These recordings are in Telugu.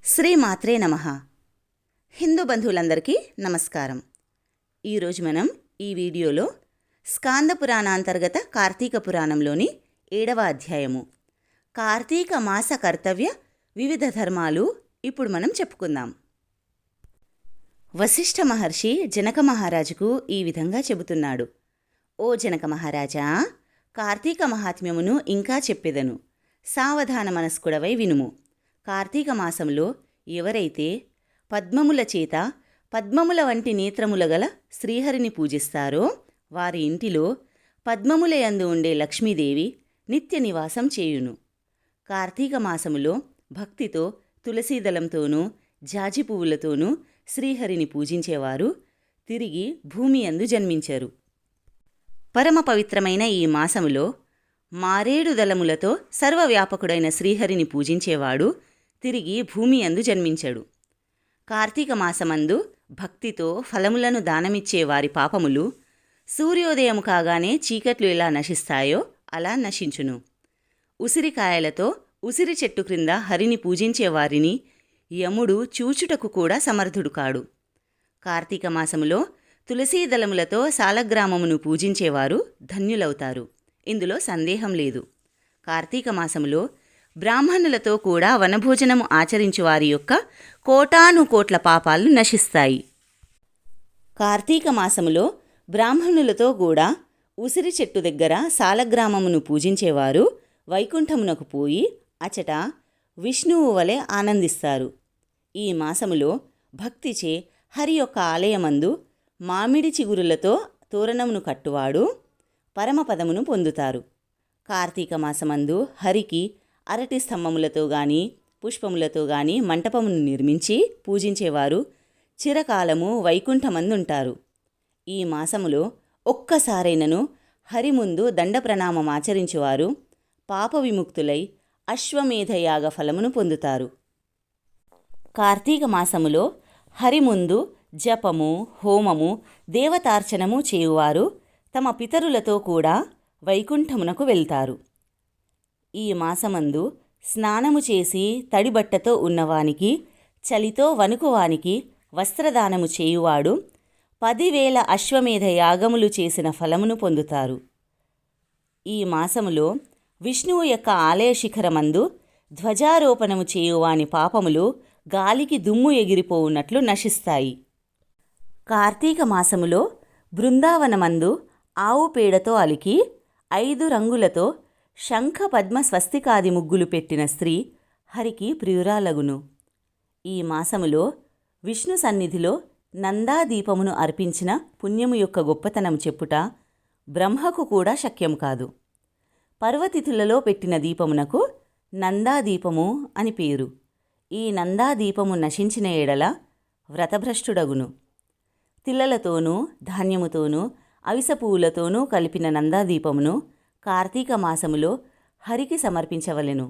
శ్రీమాత్రే నమః. హిందూ బంధువులందరికీ నమస్కారం. ఈరోజు మనం ఈ వీడియోలో స్కాంద పురాణాంతర్గత కార్తీక పురాణంలోని 7వ అధ్యాయము కార్తీక మాస కర్తవ్య వివిధ ధర్మాలు ఇప్పుడు మనం చెప్పుకుందాం. వశిష్ఠ మహర్షి జనక మహారాజుకు ఈ విధంగా చెబుతున్నాడు. ఓ జనక మహారాజా, కార్తీక మహాత్మ్యమును ఇంకా చెప్పెదను. సావధాన మనస్కుడవై వినుము. కార్తీక మాసంలో ఎవరైతే పద్మముల చేత పద్మముల వంటి నేత్రముల గల శ్రీహరిని పూజిస్తారో వారి ఇంటిలో పద్మములయందు ఉండే లక్ష్మీదేవి నిత్య నివాసం చేయును. కార్తీక మాసములో భక్తితో తులసీదళంతోనూ జాజి పువ్వులతోనూ శ్రీహరిని పూజించేవారు తిరిగి భూమి యందు జన్మించరు. పరమ పవిత్రమైన ఈ మాసములో మారేడు దళములతో సర్వవ్యాపకుడైన శ్రీహరిని పూజించేవాడు తిరిగి భూమి యందు జన్మించడు. కార్తీక మాసమందు భక్తితో ఫలములను దానమిచ్చే వారి పాపములు సూర్యోదయము కాగానే చీకట్లు ఎలా నశిస్తాయో అలా నశించును. ఉసిరికాయలతో ఉసిరి చెట్టు క్రింద హరిని పూజించే వారిని యముడు చూచుటకు కూడా సమర్థుడు కాడు. కార్తీక మాసములో తులసీదళములతో సాలగ్రామమును పూజించేవారు ధన్యులవుతారు. ఇందులో సందేహం లేదు. కార్తీక మాసములో బ్రాహ్మణులతో కూడా వనభోజనము ఆచరించు వారి యొక్క కోటానుకోట్ల పాపాలు నశిస్తాయి. కార్తీక మాసములో బ్రాహ్మణులతో కూడా ఉసిరి చెట్టు దగ్గర సాలగ్రామమును పూజించేవారు వైకుంఠమునకు పోయి అచట విష్ణువు వలె ఆనందిస్తారు. ఈ మాసములో భక్తిచే హరి యొక్క ఆలయమందు మామిడి చిగురులతో తోరణమును కట్టువాడు పరమపదమును పొందుతారు. కార్తీక మాసమందు హరికి అరటి స్తంభములతో గాని పుష్పములతో గాని మంటపమును నిర్మించి పూజించేవారు చిరకాలము వైకుంఠమందుంటారు. ఈ మాసములో ఒక్కసారైనను హరి ముందు దండ ప్రణామం ఆచరించువారు పాప విముక్తులై అశ్వమేధయాగ ఫలమును పొందుతారు. కార్తీక మాసములో హరి ముందు జపము, హోమము, దేవతార్చనము చేయువారు తమ పితరులతో కూడా వైకుంఠమునకు వెళ్తారు. ఈ మాసమందు స్నానము చేసి తడిబట్టతో ఉన్నవానికి, చలితో వణుకువానికి వస్త్రదానము చేయువాడు 10,000 అశ్వమేధ యాగములు చేసిన ఫలమును పొందుతారు. ఈ మాసములో విష్ణువు యొక్క ఆలయ శిఖరమందు ధ్వజారోపణము చేయువాని పాపములు గాలికి దుమ్ము ఎగిరిపోవున్నట్లు నశిస్తాయి. కార్తీక మాసములో బృందావనమందు ఆవు పేడతో అలికి 5 రంగులతో శంఖ పద్మ స్వస్తికాది ముగ్గులు పెట్టిన స్త్రీ హరికి ప్రియురాలగును. ఈ మాసములో విష్ణు సన్నిధిలో నందాదీపమును అర్పించిన పుణ్యము యొక్క గొప్పతనం చెప్పుట బ్రహ్మకు కూడా శక్యం కాదు. పర్వతిథులలో పెట్టిన దీపమునకు నందాదీపము అని పేరు. ఈ నందాదీపము నశించిన ఎడల వ్రతభ్రష్టుడగును. తిల్లలతోనూ ధాన్యముతోనూ అవిస పువ్వులతోనూ కలిపిన నందాదీపమును కార్తీక మాసములో హరికి సమర్పించవలెను.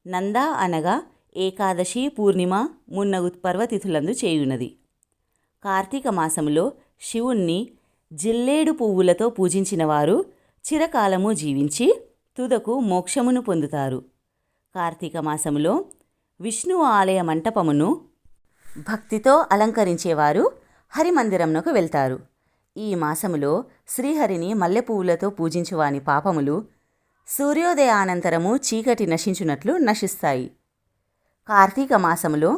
నందా అనగా ఏకాదశి, పూర్ణిమ మున్నగు పర్వతిథులందు చేయునది. కార్తీక మాసములో శివుణ్ణి జిల్లేడు పువ్వులతో పూజించిన వారు చిరకాలము జీవించి తుదకు మోక్షమును పొందుతారు. కార్తీక మాసములో విష్ణువు ఆలయ మంటపమును భక్తితో అలంకరించేవారు హరిమందిరమునకు వెళ్తారు. ఈ మాసములో శ్రీహరిని మల్లెపువ్వులతో పూజించువాని పాపములు సూర్యోదయానంతరము చీకటి నశించునట్లు నశిస్తాయి. కార్తీక మాసములో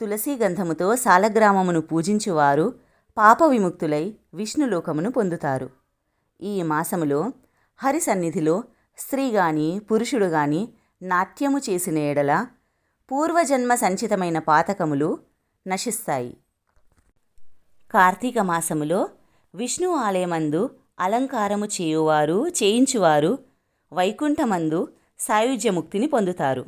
తులసీ గంధముతో సాలగ్రామమును పూజించువారు పాప విముక్తులై విష్ణులోకమును పొందుతారు. ఈ మాసములో హరి సన్నిధిలో స్త్రీ గాని పురుషుడు గాని నాట్యము చేసిన ఎడల పూర్వజన్మ సంచితమైన పాతకములు నశిస్తాయి. కార్తీక మాసములో విష్ణు ఆలయమందు అలంకారము చేయించువారు వైకుంఠమందు సాయుజ్యముక్తిని పొందుతారు.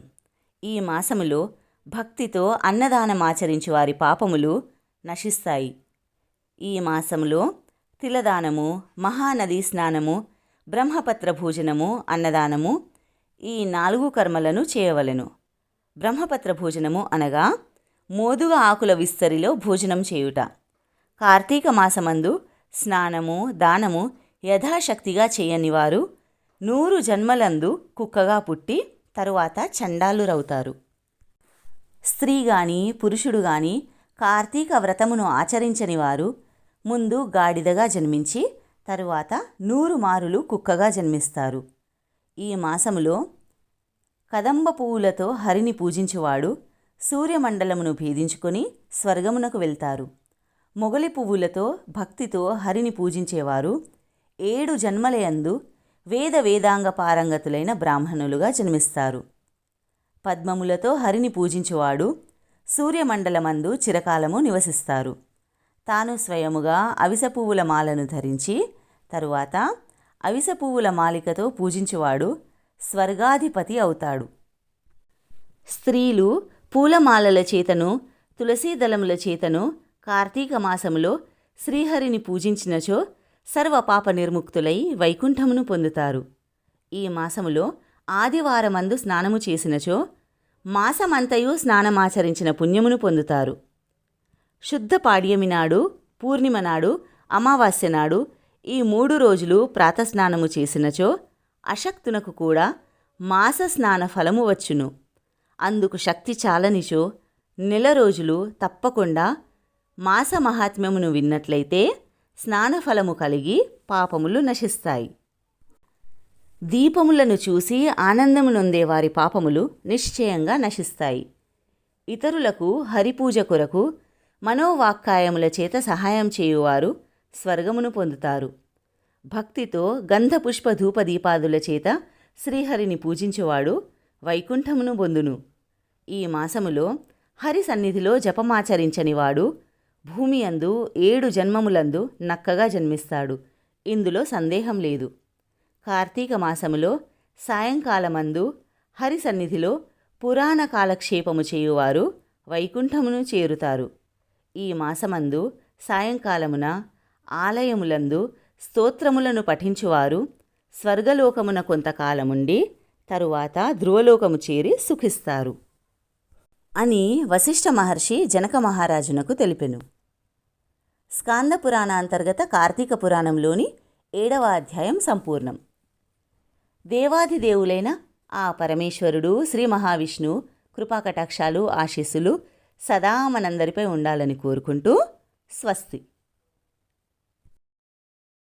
ఈ మాసములో భక్తితో అన్నదానమాచరించు వారి పాపములు నశిస్తాయి. ఈ మాసములో తిలదానము, మహానదీ స్నానము, బ్రహ్మపత్ర భోజనము, అన్నదానము ఈ 4 కర్మలను చేయవలెను. బ్రహ్మపత్ర భోజనము అనగా మోదుగ ఆకుల విస్తరిలో భోజనం చేయుట. కార్తీక మాసమందు స్నానము, దానము యథాశక్తిగా చేయనివారు 100 జన్మలందు కుక్కగా పుట్టి తరువాత చండాలురవుతారు. స్త్రీ గాని పురుషుడు గాని కార్తీక వ్రతమును ఆచరించని వారు ముందు గాడిదగా జన్మించి తరువాత 100 మారులు కుక్కగా జన్మిస్తారు. ఈ మాసములో కదంబ పువ్వులతో హరిని పూజించువాడు సూర్యమండలమును భేదించుకొని స్వర్గమునకు వెళ్తారు. మొగలి పువ్వులతో భక్తితో హరిని పూజించేవారు 7 జన్మలయందు వేద వేదాంగ పారంగతులైన బ్రాహ్మణులుగా జన్మిస్తారు. పద్మములతో హరిని పూజించువాడు సూర్యమండలమందు చిరకాలము నివసిస్తారు. తాను స్వయముగా అవిసె పువ్వుల మాలను ధరించి తరువాత అవిసె పువ్వుల మాలికతో పూజించువాడు స్వర్గాధిపతి అవుతాడు. స్త్రీలు పూలమాలల చేతను తులసీదళముల చేతను కార్తీక మాసములో శ్రీహరిని పూజించినచో సర్వపాప నిర్ముక్తులై వైకుంఠమును పొందుతారు. ఈ మాసములో ఆదివారమందు స్నానము చేసినచో మాసమంతయు స్నానమాచరించిన పుణ్యమును పొందుతారు. శుద్ధ పాడ్యమి నాడు, పూర్ణిమ నాడు, అమావాస్య నాడు ఈ 3 రోజులు ప్రాతస్నానము చేసినచో అశక్తునకు కూడా మాస స్నాన ఫలము వచ్చును. అందుకు శక్తి చాలనిచో నెల రోజులు తప్పకుండా మాస మహాత్మ్యమును విన్నట్లయితే స్నానఫలము కలిగి పాపములు నశిస్తాయి. దీపములను చూసి ఆనందము నొందే వారి పాపములు నిశ్చయంగా నశిస్తాయి. ఇతరులకు హరిపూజ కొరకు మనోవాక్కాయముల చేత సహాయం చేయువారు స్వర్గమును పొందుతారు. భక్తితో గంధపుష్ప ధూపదీపాదుల చేత శ్రీహరిని పూజించువాడు వైకుంఠమును పొందును. ఈ మాసములో హరి సన్నిధిలో జపమాచరించని వాడు భూమి అందు 7 జన్మములందు నక్కగా జన్మిస్తాడు. ఇందులో సందేహం లేదు. కార్తీక మాసములో సాయంకాలమందు హరి సన్నిధిలో పురాణ కాలక్షేపము చేయువారు వైకుంఠమును చేరుతారు. ఈ మాసమందు సాయంకాలమున ఆలయములందు స్తోత్రములను పఠించువారు స్వర్గలోకమున కొంతకాలముండి తరువాత ధ్రువలోకము చేరి సుఖిస్తారు అని వశిష్ఠ మహర్షి జనక మహారాజునకు తెలిపెను. స్కాంద పురాణాంతర్గత కార్తీక పురాణంలోని 7వ అధ్యాయం సంపూర్ణం. దేవాధిదేవులైన ఆ పరమేశ్వరుడు శ్రీ మహావిష్ణువు కృపాకటాక్షాలు ఆశీస్సులు సదా మనందరిపై ఉండాలని కోరుకుంటూ స్వస్తి.